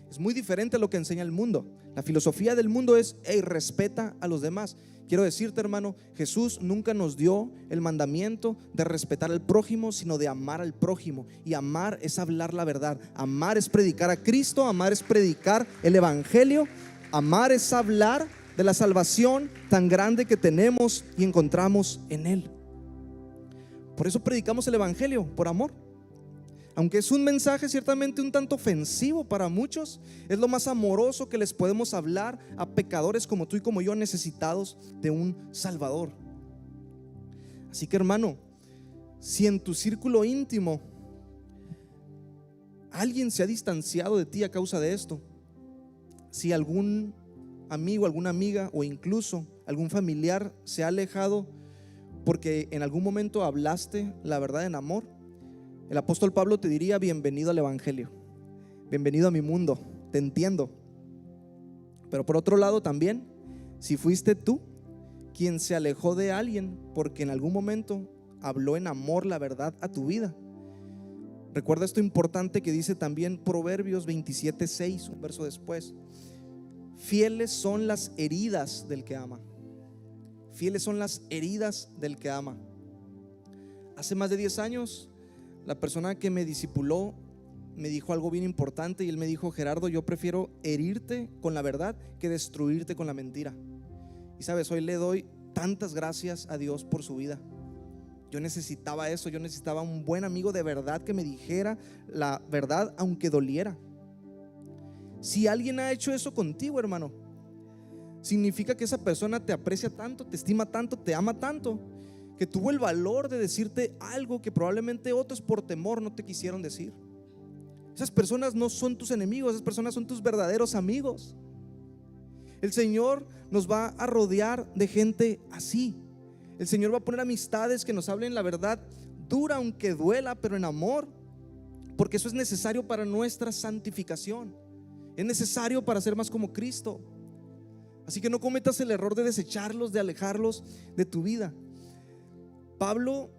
es muy diferente a lo que enseña el mundo. La filosofía del mundo es: hey, respeta a los demás. Quiero decirte, hermano, Jesús nunca nos dio el mandamiento de respetar al prójimo, sino de amar al prójimo. Y amar es hablar la verdad. Amar es predicar a Cristo, amar es predicar el evangelio. Amar es hablar de la salvación tan grande que tenemos y encontramos en Él. Por eso predicamos el evangelio, por amor. Aunque es un mensaje ciertamente un tanto ofensivo para muchos, es lo más amoroso que les podemos hablar a pecadores como tú y como yo, necesitados de un Salvador. Así que, hermano, si en tu círculo íntimo alguien se ha distanciado de ti a causa de esto, si algún amigo, alguna amiga o incluso algún familiar se ha alejado porque en algún momento hablaste la verdad en amor, el apóstol Pablo te diría: bienvenido al evangelio, bienvenido a mi mundo, te entiendo. Pero por otro lado también, si fuiste tú quien se alejó de alguien porque en algún momento habló en amor la verdad a tu vida, recuerda esto importante que dice también Proverbios 27:6, un verso después: fieles son las heridas del que ama. Fieles son las heridas del que ama. Hace más de 10 años, la persona que me discipuló me dijo algo bien importante, y él me dijo: Gerardo, yo prefiero herirte con la verdad que destruirte con la mentira. Y sabes, hoy le doy tantas gracias a Dios por su vida. Yo necesitaba eso, yo necesitaba un buen amigo de verdad que me dijera la verdad aunque doliera. Si alguien ha hecho eso contigo, hermano, significa que esa persona te aprecia tanto, te estima tanto, te ama tanto, que tuvo el valor de decirte algo que probablemente otros por temor no te quisieron decir. Esas personas no son tus enemigos, esas personas son tus verdaderos amigos. El Señor nos va a rodear de gente así. El Señor va a poner amistades que nos hablen la verdad dura, aunque duela, pero en amor, porque eso es necesario para nuestra santificación. Es necesario para ser más como Cristo. Así que no cometas el error de desecharlos, de alejarlos de tu vida. Pablo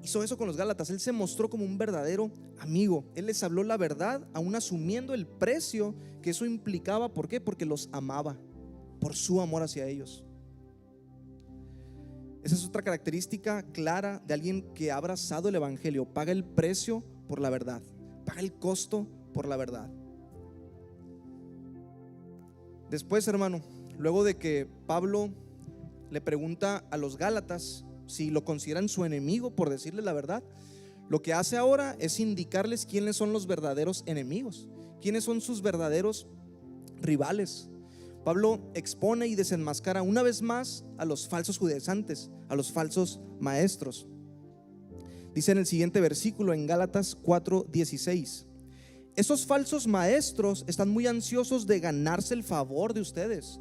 hizo eso con los Gálatas. Él se mostró como un verdadero amigo. Él les habló la verdad, aún asumiendo el precio que eso implicaba. ¿Por qué? Porque los amaba, por su amor hacia ellos. Esa es otra característica clara de alguien que ha abrazado el evangelio: paga el precio por la verdad, paga el costo por la verdad. Después, hermano, luego de que Pablo le pregunta a los Gálatas si lo consideran su enemigo por decirle la verdad, lo que hace ahora es indicarles quiénes son los verdaderos enemigos, quiénes son sus verdaderos rivales. Pablo expone y desenmascara una vez más a los falsos judaizantes, a los falsos maestros. Dice en el siguiente versículo, en Gálatas 4:16: esos falsos maestros están muy ansiosos de ganarse el favor de ustedes,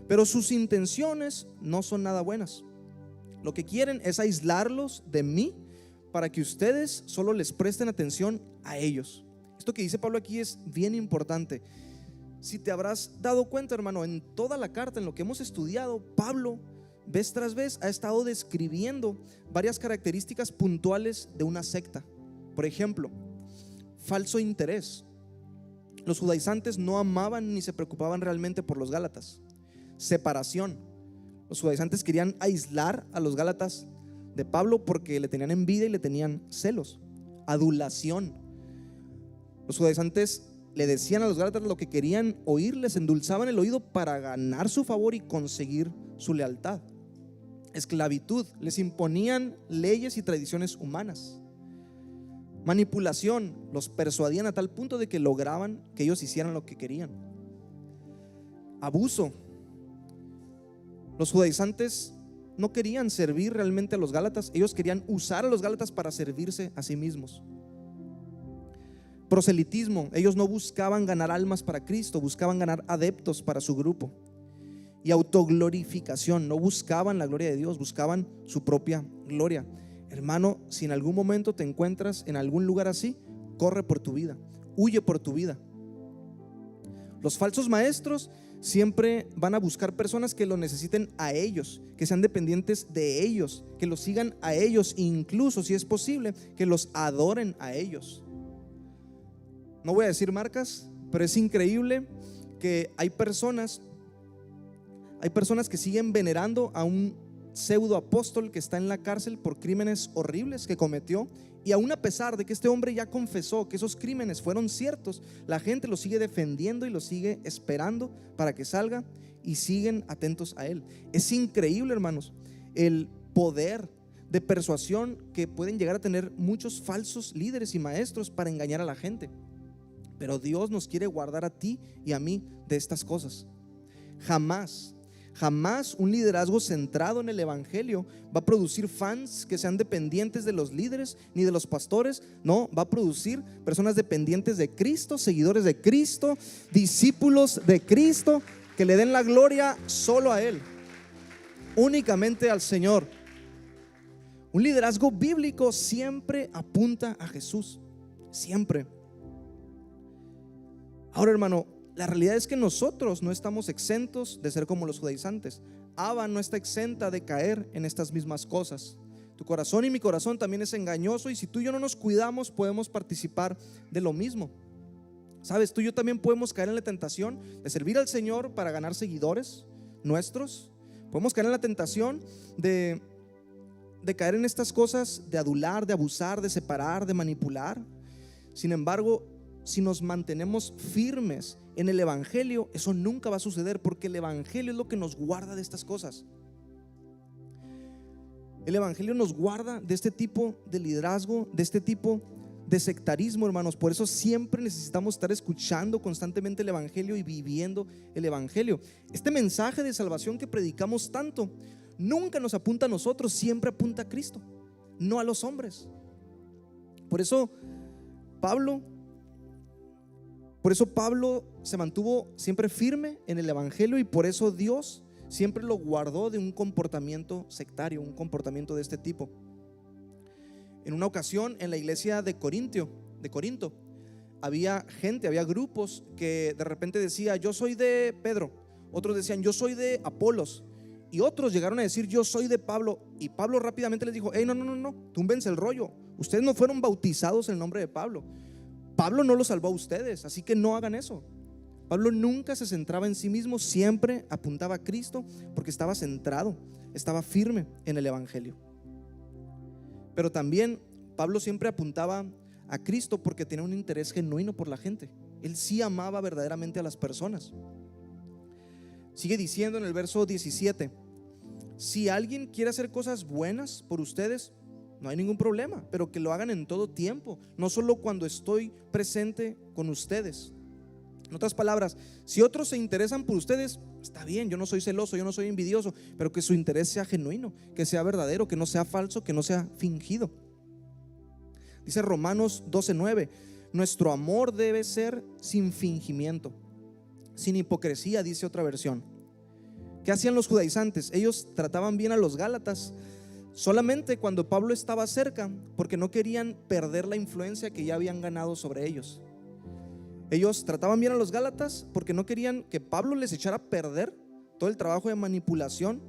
pero sus intenciones no son nada buenas. Lo que quieren es aislarlos de mí para que ustedes solo les presten atención a ellos. Esto que dice Pablo aquí es bien importante. Si te habrás dado cuenta, hermano, en toda la carta, en lo que hemos estudiado, Pablo vez tras vez ha estado describiendo varias características puntuales de una secta. Por ejemplo, falso interés. Los judaizantes no amaban ni se preocupaban realmente por los gálatas. Separación. Los judaizantes querían aislar a los gálatas de Pablo porque le tenían envidia y le tenían celos. Adulación. Los judaizantes le decían a los gálatas lo que querían oír, les endulzaban el oído para ganar su favor y conseguir su lealtad. Esclavitud. Les imponían leyes y tradiciones humanas. Manipulación. Los persuadían a tal punto de que lograban que ellos hicieran lo que querían. Abuso. Los judaizantes no querían servir realmente a los gálatas, ellos querían usar a los gálatas para servirse a sí mismos. Proselitismo. Ellos no buscaban ganar almas para Cristo, buscaban ganar adeptos para su grupo. Y autoglorificación. No buscaban la gloria de Dios, buscaban su propia gloria. Hermano, si en algún momento te encuentras en algún lugar así, corre por tu vida, huye por tu vida. Los falsos maestros siempre van a buscar personas que lo necesiten a ellos, que sean dependientes de ellos, que los sigan a ellos, incluso si es posible, que los adoren a ellos. No voy a decir marcas, pero es increíble que hay personas que siguen venerando a un pseudo apóstol que está en la cárcel por crímenes horribles que cometió, y aún a pesar de que este hombre ya confesó que esos crímenes fueron ciertos, la gente lo sigue defendiendo y lo sigue esperando para que salga y siguen atentos a él. Es increíble, hermanos, el poder de persuasión que pueden llegar a tener muchos falsos líderes y maestros para engañar a la gente. Pero Dios nos quiere guardar a ti y a mí de estas cosas. Jamás un liderazgo centrado en el evangelio va a producir fans que sean dependientes de los líderes ni de los pastores. No, va a producir personas dependientes de Cristo, seguidores de Cristo, discípulos de Cristo, que le den la gloria solo a Él, únicamente al Señor. Un liderazgo bíblico siempre apunta a Jesús, siempre. Ahora, hermano, la realidad es que nosotros no estamos exentos de ser como los judaizantes. Ava no está exenta de caer en estas mismas cosas. Tu corazón y mi corazón también es engañoso, y si tú y yo no nos cuidamos, podemos participar de lo mismo. Sabes, tú y yo también podemos caer en la tentación de servir al Señor para ganar seguidores nuestros. Podemos caer en la tentación de caer en estas cosas, de adular, de abusar, de separar, de manipular. Sin embargo, si nos mantenemos firmes en el evangelio, eso nunca va a suceder, porque el evangelio es lo que nos guarda de estas cosas. El evangelio nos guarda de este tipo de liderazgo, de este tipo de sectarismo, hermanos. Por eso siempre necesitamos estar escuchando constantemente el evangelio y viviendo el evangelio. Este mensaje de salvación que predicamos tanto nunca nos apunta a nosotros, siempre apunta a Cristo, no a los hombres. Por eso Pablo se mantuvo siempre firme en el evangelio, y por eso Dios siempre lo guardó de un comportamiento sectario, un comportamiento de este tipo. En una ocasión, en la iglesia de Corinto, había grupos que de repente decía: yo soy de Pedro. Otros decían: yo soy de Apolos. Y otros llegaron a decir: yo soy de Pablo. Y Pablo rápidamente les dijo: no, túmbense el rollo. Ustedes no fueron bautizados en el nombre de Pablo. Pablo no los salvó a ustedes, así que no hagan eso. Pablo nunca se centraba en sí mismo, siempre apuntaba a Cristo, porque estaba centrado, estaba firme en el evangelio. Pero también Pablo siempre apuntaba a Cristo porque tenía un interés genuino por la gente. Él sí amaba verdaderamente a las personas. Sigue diciendo en el verso 17: si alguien quiere hacer cosas buenas por ustedes, no hay ningún problema, pero que lo hagan en todo tiempo, no solo cuando estoy presente con ustedes. En otras palabras, si otros se interesan por ustedes, está bien, yo no soy celoso, yo no soy envidioso, pero que su interés sea genuino, que sea verdadero, que no sea falso, que no sea fingido. Dice Romanos 12:9: nuestro amor debe ser sin fingimiento, sin hipocresía, dice otra versión. ¿Qué hacían los judaizantes? Ellos trataban bien a los gálatas solamente cuando Pablo estaba cerca, porque no querían perder la influencia que ya habían ganado sobre ellos. Ellos trataban bien a los gálatas porque no querían que Pablo les echara a perder todo el trabajo de manipulación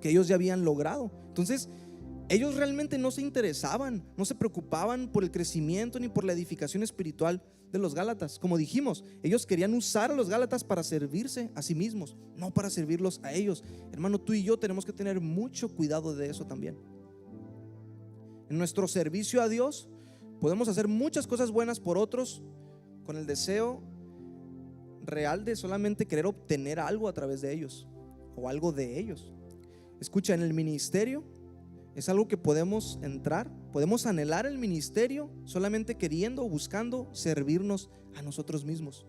que ellos ya habían logrado. Entonces ellos realmente no se interesaban, no se preocupaban por el crecimiento ni por la edificación espiritual de los gálatas. Como dijimos, ellos querían usar a los gálatas para servirse a sí mismos, no para servirlos a ellos. Hermano, tú y yo tenemos que tener mucho cuidado de eso también. En nuestro servicio a Dios podemos hacer muchas cosas buenas por otros con el deseo real de solamente querer obtener algo a través de ellos o algo de ellos. Escucha, en el ministerio es algo que podemos entrar, podemos anhelar el ministerio solamente queriendo o buscando servirnos a nosotros mismos.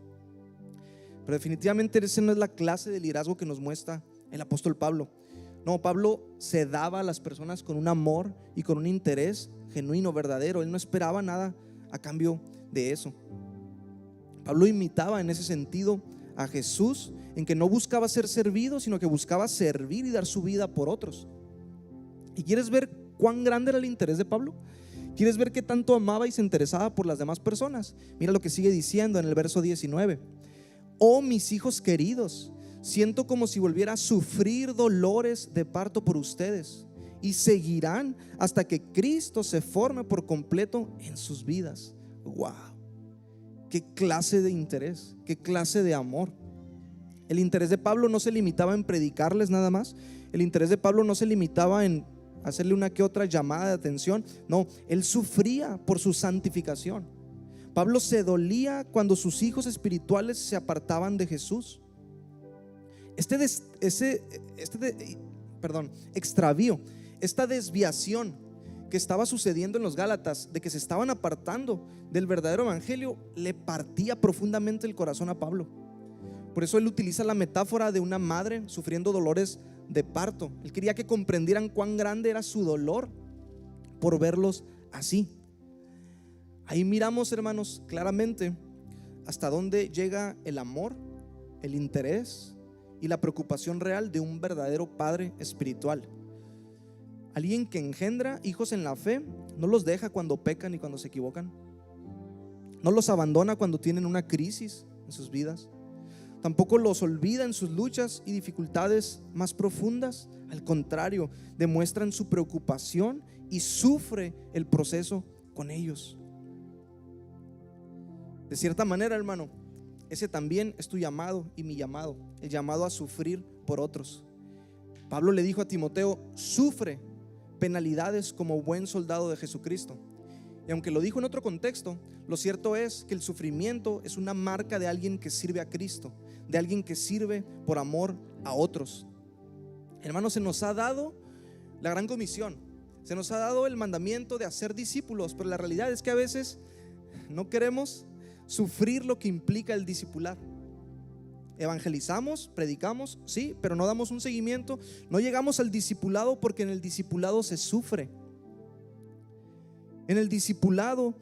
Pero definitivamente esa no es la clase de liderazgo que nos muestra el apóstol Pablo. No, Pablo se daba a las personas con un amor y con un interés genuino, verdadero. Él no esperaba nada a cambio de eso. Pablo imitaba en ese sentido a Jesús, en que no buscaba ser servido, sino que buscaba servir y dar su vida por otros. ¿Y quieres ver cuán grande era el interés de Pablo? ¿Quieres ver qué tanto amaba y se interesaba por las demás personas? Mira lo que sigue diciendo en el verso 19: oh mis hijos queridos, siento como si volviera a sufrir dolores de parto por ustedes, y seguirán hasta que Cristo se forme por completo en sus vidas. Wow, qué clase de interés, qué clase de amor. El interés de Pablo no se limitaba en predicarles nada más. El interés de Pablo no se limitaba en hacerle una que otra llamada de atención. No, él sufría por su santificación. Pablo se dolía cuando sus hijos espirituales se apartaban de Jesús. Extravío esta desviación que estaba sucediendo en los Gálatas, de que se estaban apartando del verdadero evangelio, le partía profundamente el corazón a Pablo. Por eso él utiliza la metáfora de una madre sufriendo dolores de parto. Él quería que comprendieran cuán grande era su dolor por verlos así. Ahí miramos, hermanos, claramente hasta dónde llega el amor, el interés y la preocupación real de un verdadero padre espiritual. Alguien que engendra hijos en la fe, no los deja cuando pecan y cuando se equivocan, no los abandona cuando tienen una crisis en sus vidas, tampoco los olvida en sus luchas y dificultades más profundas. Al contrario, demuestran su preocupación y sufre el proceso con ellos. De cierta manera, hermano, ese también es tu llamado y mi llamado, el llamado a sufrir por otros. Pablo le dijo a Timoteo: sufre penalidades como buen soldado de Jesucristo. Y aunque lo dijo en otro contexto, lo cierto es que el sufrimiento es una marca de alguien que sirve a Cristo, de alguien que sirve por amor a otros. Hermanos, se nos ha dado la gran comisión, se nos ha dado el mandamiento de hacer discípulos, pero la realidad es que a veces no queremos sufrir lo que implica el discipular. Evangelizamos, predicamos, sí, pero no damos un seguimiento, no llegamos al discipulado, porque en el discipulado se sufre. En el discipulado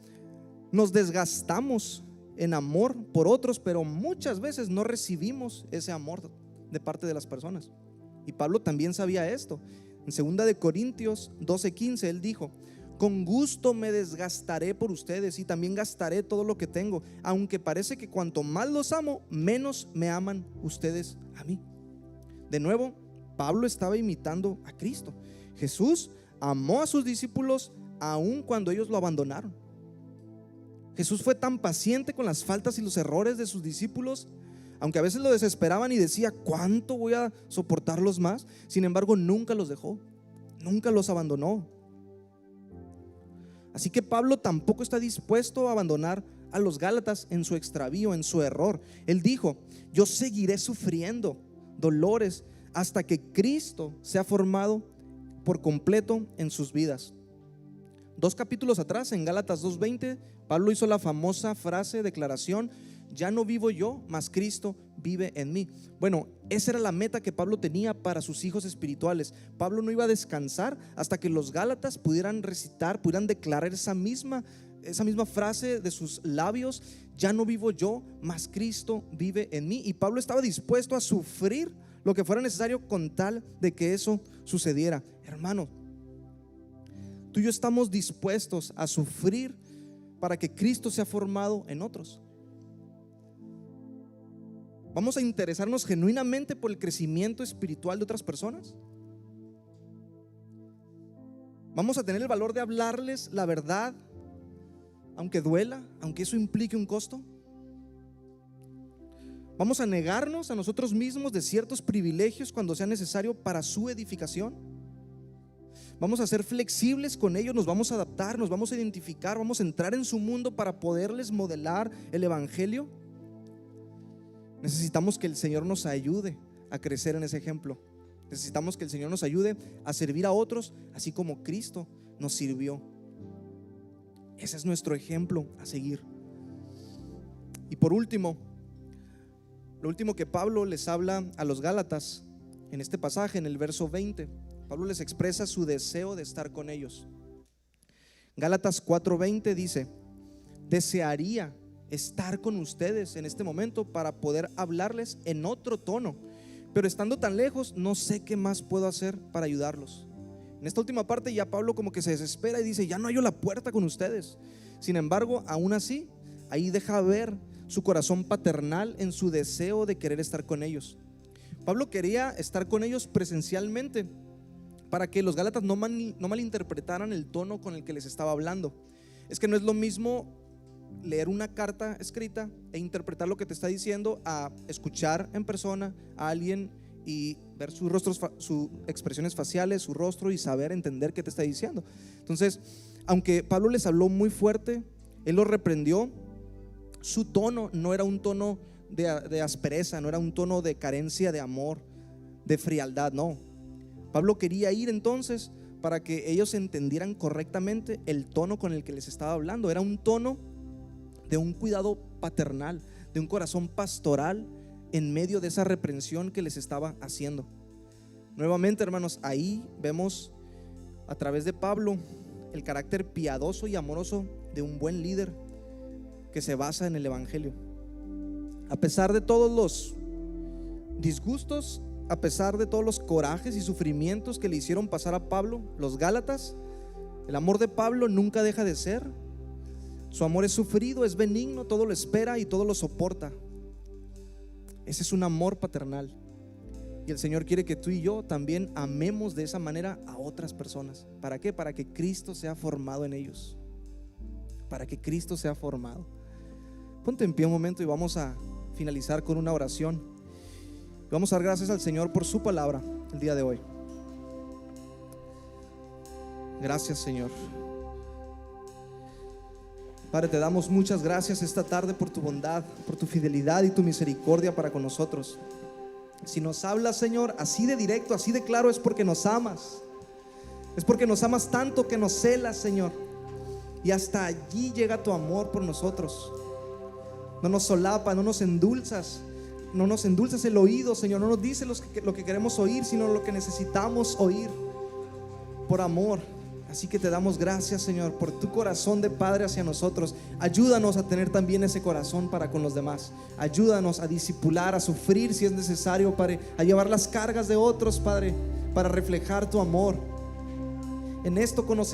nos desgastamos en amor por otros, pero muchas veces no recibimos ese amor de parte de las personas. Y Pablo también sabía esto. En 2 Corintios 12:15 él dijo: con gusto me desgastaré por ustedes y también gastaré todo lo que tengo, aunque parece que cuanto más los amo, menos me aman ustedes a mí. De nuevo, Pablo estaba imitando a Cristo. Jesús amó a sus discípulos aun cuando ellos lo abandonaron. Jesús fue tan paciente con las faltas y los errores de sus discípulos, aunque a veces lo desesperaban y decía: ¿cuánto voy a soportarlos más? Sin embargo, nunca los dejó, nunca los abandonó. Así que Pablo tampoco está dispuesto a abandonar a los Gálatas en su extravío, en su error. Él dijo: yo seguiré sufriendo dolores hasta que Cristo sea formado por completo en sus vidas. 2 capítulos atrás, en Gálatas 2:20, Pablo hizo la famosa declaración: ya no vivo yo, mas Cristo vive en mí. Bueno, esa era la meta que Pablo tenía para sus hijos espirituales. Pablo no iba a descansar hasta que los Gálatas pudieran recitar, pudieran declarar esa misma frase de sus labios: ya no vivo yo, mas Cristo vive en mí. Y Pablo estaba dispuesto a sufrir lo que fuera necesario con tal de que eso sucediera. Hermano, tú y yo estamos dispuestos a sufrir para que Cristo sea formado en otros. ¿Vamos a interesarnos genuinamente por el crecimiento espiritual de otras personas? ¿Vamos a tener el valor de hablarles la verdad, aunque duela, aunque eso implique un costo? ¿Vamos a negarnos a nosotros mismos de ciertos privilegios cuando sea necesario para su edificación? ¿Vamos a ser flexibles con ellos? ¿Nos vamos a adaptar? ¿Nos vamos a identificar? ¿Vamos a entrar en su mundo para poderles modelar el evangelio? Necesitamos que el Señor nos ayude a crecer en ese ejemplo. Necesitamos que el Señor nos ayude a servir a otros, así como Cristo nos sirvió. Ese es nuestro ejemplo a seguir. Y por último, lo último que Pablo les habla a los Gálatas en este pasaje, en el verso 20, Pablo les expresa su deseo de estar con ellos. Gálatas 4:20 dice: desearía estar con ustedes en este momento para poder hablarles en otro tono, pero estando tan lejos no sé qué más puedo hacer para ayudarlos. En esta última parte ya Pablo como que se desespera y dice: ya no hallo la puerta con ustedes. Sin embargo, aún así, ahí deja ver su corazón paternal en su deseo de querer estar con ellos. Pablo quería estar con ellos presencialmente para que los Gálatas no malinterpretaran el tono con el que les estaba hablando. Es que no es lo mismo leer una carta escrita e interpretar lo que te está diciendo a escuchar en persona a alguien y ver sus rostros, sus expresiones faciales, su rostro, y saber entender qué te está diciendo. Entonces, aunque Pablo les habló muy fuerte, él los reprendió. Su tono no era un tono de aspereza, no era un tono de carencia de amor, de frialdad, no. Pablo quería ir entonces para que ellos entendieran correctamente el tono con el que les estaba hablando. Era un tono de un cuidado paternal, de un corazón pastoral en medio de esa reprensión que les estaba haciendo. Nuevamente, hermanos, ahí vemos a través de Pablo el carácter piadoso y amoroso de un buen líder que se basa en el evangelio. A pesar de todos los disgustos, a pesar de todos los corajes y sufrimientos que le hicieron pasar a Pablo los Gálatas, el amor de Pablo nunca deja de ser. Su amor es sufrido, es benigno, todo lo espera y todo lo soporta. Ese es un amor paternal. Y el Señor quiere que tú y yo también amemos de esa manera a otras personas. ¿Para qué? Para que Cristo sea formado en ellos. Para que Cristo sea formado. Ponte en pie un momento y vamos a finalizar con una oración. Vamos a dar gracias al Señor por su palabra el día de hoy. Gracias, Señor. Padre, te damos muchas gracias esta tarde por tu bondad, por tu fidelidad y tu misericordia para con nosotros. Si nos hablas, Señor, así de directo, así de claro, es porque nos amas. Es porque nos amas tanto que nos celas, Señor. Y hasta allí llega tu amor por nosotros. No nos solapa, no nos endulzas. No nos endulzas el oído, Señor. No nos dices lo que queremos oír, sino lo que necesitamos oír por amor. Así que te damos gracias, Señor, por tu corazón de Padre hacia nosotros. Ayúdanos a tener también ese corazón para con los demás. Ayúdanos a discipular, a sufrir si es necesario, Padre, a llevar las cargas de otros, Padre, para reflejar tu amor. En esto conocer